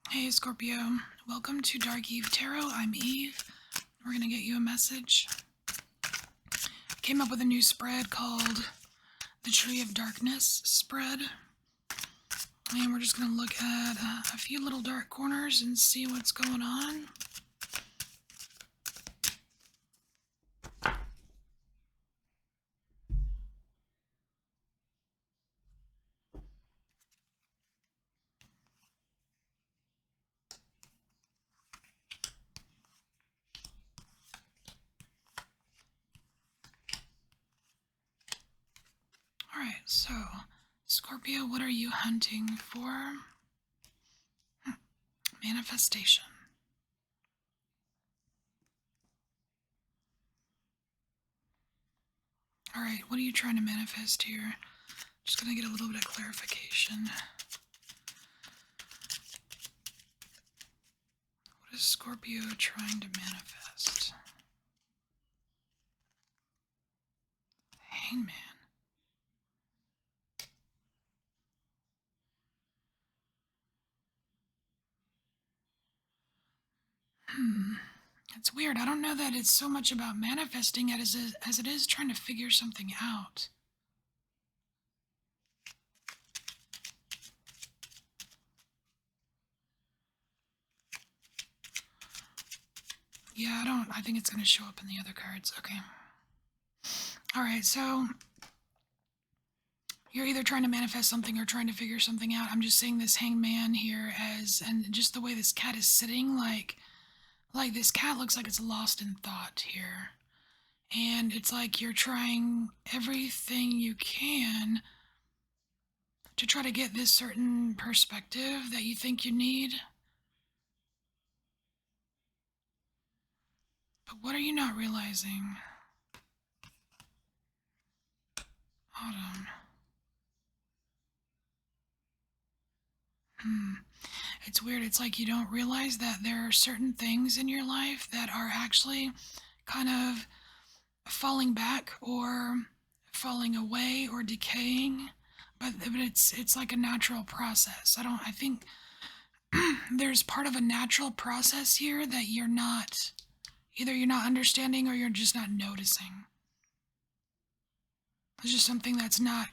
Hey Scorpio, welcome to Dark Eve Tarot. I'm Eve. We're going to get you a message. Came up with a new spread called the Tree of Darkness spread. And we're just going to look at a few little dark corners and see what's going on. Alright, so Scorpio, what are you hunting for? Manifestation. Alright, what are you trying to manifest here? Just gonna get a little bit of clarification. What is Scorpio trying to manifest? Hangman. It's weird. I don't know that it's so much about manifesting it as it is trying to figure something out. Yeah, I think it's going to show up in the other cards. Okay. Alright, so you're either trying to manifest something or trying to figure something out. I'm just saying this hangman here and just the way this cat is sitting, like this cat looks like it's lost in thought here. And it's like you're trying everything you can to try to get this certain perspective that you think you need. But what are you not realizing? Autumn. It's weird. It's like you don't realize that there are certain things in your life that are actually kind of falling back or falling away or decaying. But it's like a natural process. I think there's part of a natural process here that you're not, either you're not understanding or you're just not noticing. It's just something that's not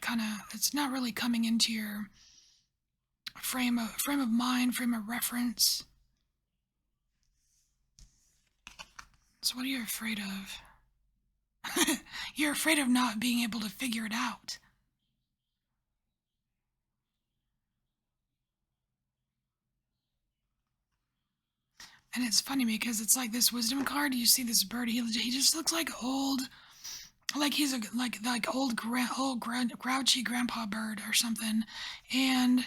it's not really coming into your frame of mind, frame of reference. So what are you afraid of? You're afraid of not being able to figure it out. And it's funny because it's like this wisdom card. You see this bird. He just looks like old, like he's a old grouchy grandpa bird or something. And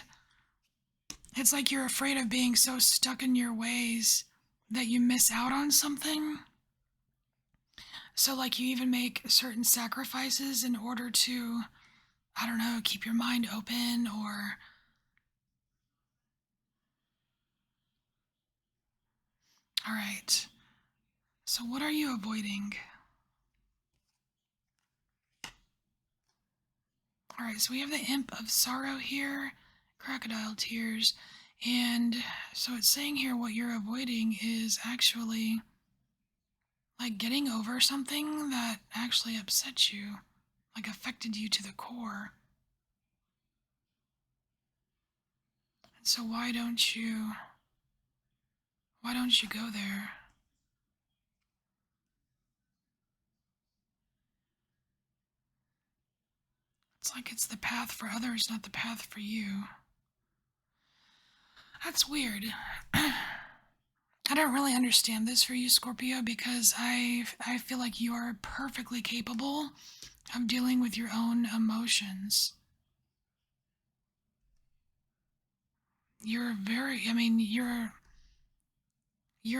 it's like you're afraid of being so stuck in your ways that you miss out on something. So like you even make certain sacrifices in order to, I don't know, keep your mind open or... All right. So what are you avoiding? All right, so we have the Imp of Sorrow here, crocodile tears, and so it's saying here what you're avoiding is actually like getting over something that actually upset you, like affected you to the core. And so why don't you go there? It's like it's the path for others, not the path for you. That's weird. I don't really understand this for you, Scorpio, because I feel like you are perfectly capable of dealing with your own emotions. You're very, I mean, you're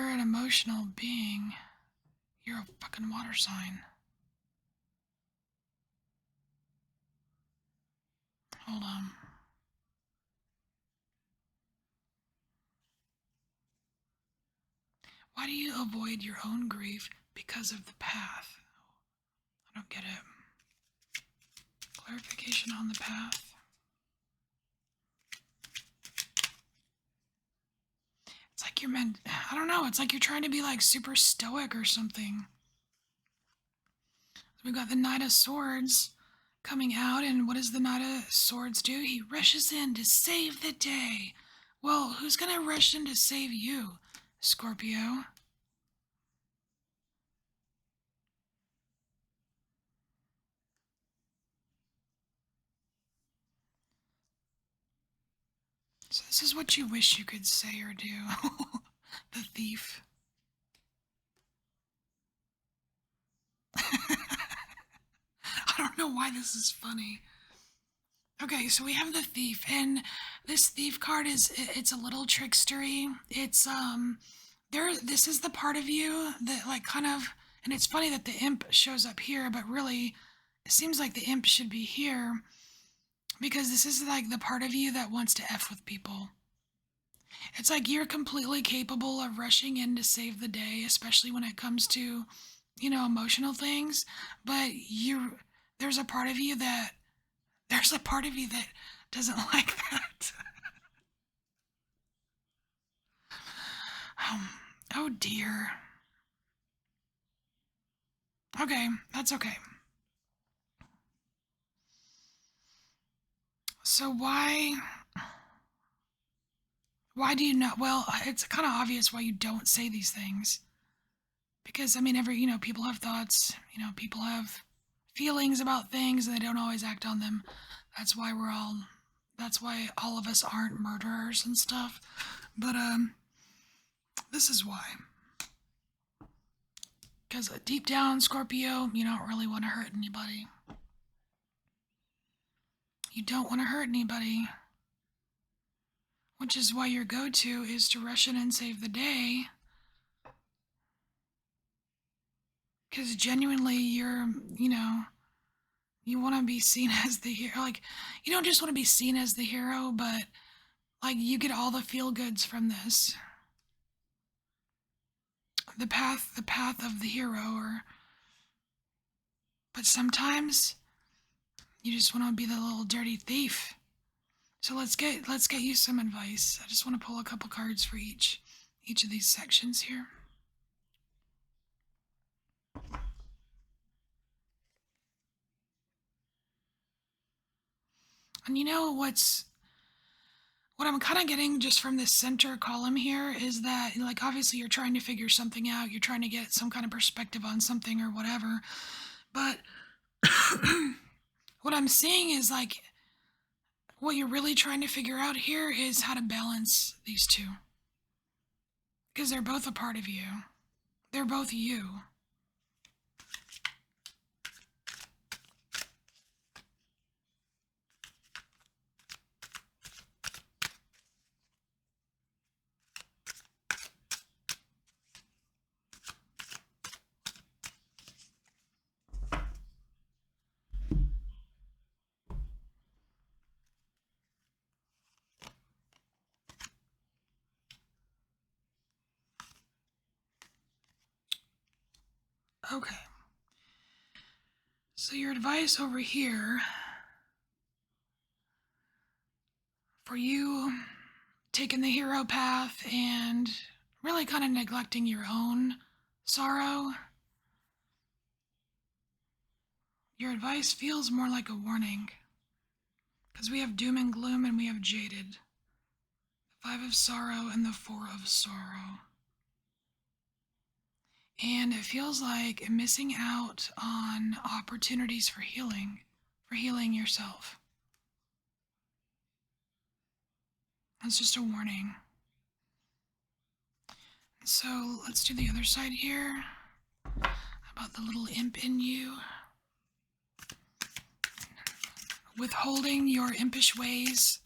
an emotional being. You're a fucking water sign. Hold on. Why do you avoid your own grief because of the path? I don't get it. Clarification on the path. like you're meant. I don't know. It's like you're trying to be like super stoic or something. We got the Knight of Swords coming out, and what does the Knight of Swords do? He rushes in to save the day. Well, who's gonna rush in to save you, Scorpio? So this is what you wish you could say or do. The thief. I don't know why this is funny. Okay, so we have the thief, and this thief card it's a little trickstery. It's this is the part of you that like kind of, and it's funny that the imp shows up here, but really it seems like the imp should be here because this is like the part of you that wants to F with people. It's like you're completely capable of rushing in to save the day, especially when it comes to, emotional things, but there's a part of you that there's a part of you that doesn't like that. um, oh dear. Okay, that's okay. So why do you not? Well, it's kind of obvious why you don't say these things. Because I mean, people have thoughts. People have feelings about things, and they don't always act on them. That's why we're all. That's why all of us aren't murderers and stuff. But this is why. Because deep down, Scorpio, you don't really want to hurt anybody. You don't want to hurt anybody. Which is why your go-to is to rush in and save the day. Because genuinely, you want to be seen as the hero. Like, you don't just want to be seen as the hero, but, like, you get all the feel-goods from this. The path of the hero, but sometimes you just want to be the little dirty thief. So let's get you some advice. I just want to pull a couple cards for each of these sections here. And what I'm kind of getting just from this center column here is that, like, obviously you're trying to figure something out, you're trying to get some kind of perspective on something or whatever, but what I'm seeing is, like, what you're really trying to figure out here is how to balance these two. Because they're both a part of you. They're both you. Okay. So your advice over here for you taking the hero path and really kind of neglecting your own sorrow, your advice feels more like a warning. Because we have doom and gloom and we have jaded. The 5 of sorrow and the 4 of sorrow. And it feels like missing out on opportunities for healing yourself. That's just a warning. So let's do the other side here. How about the little imp in you? Withholding your impish ways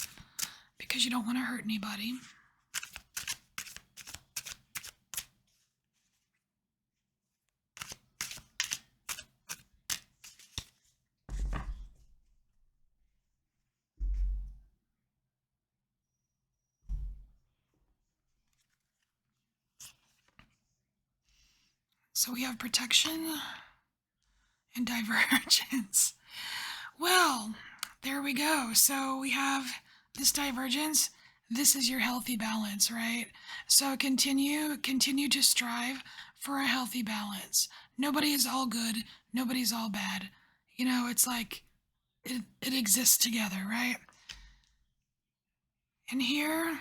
because you don't want to hurt anybody. So we have protection and divergence. Well, there we go. So we have this divergence. This is your healthy balance, right? So continue to strive for a healthy balance. Nobody is all good, nobody's all bad. It's like it exists together, right? And here,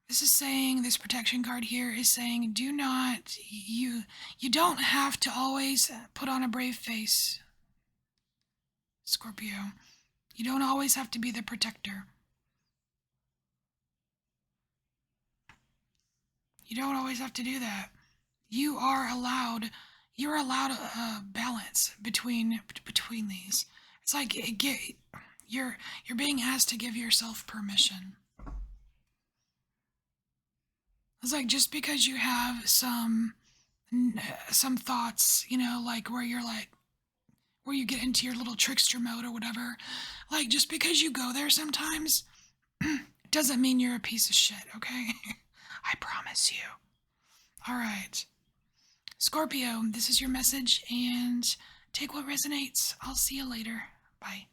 this protection card here is saying, do not, you don't have to always put on a brave face, Scorpio. You don't always have to be the protector. You don't always have to do that. You are allowed, you're allowed a balance between these. It's like you're being asked to give yourself permission. It's like just because you have some thoughts, like where you get into your little trickster mode or whatever, like just because you go there sometimes doesn't mean you're a piece of shit, okay? I promise you. All right. Scorpio, this is your message and take what resonates. I'll see you later. Bye.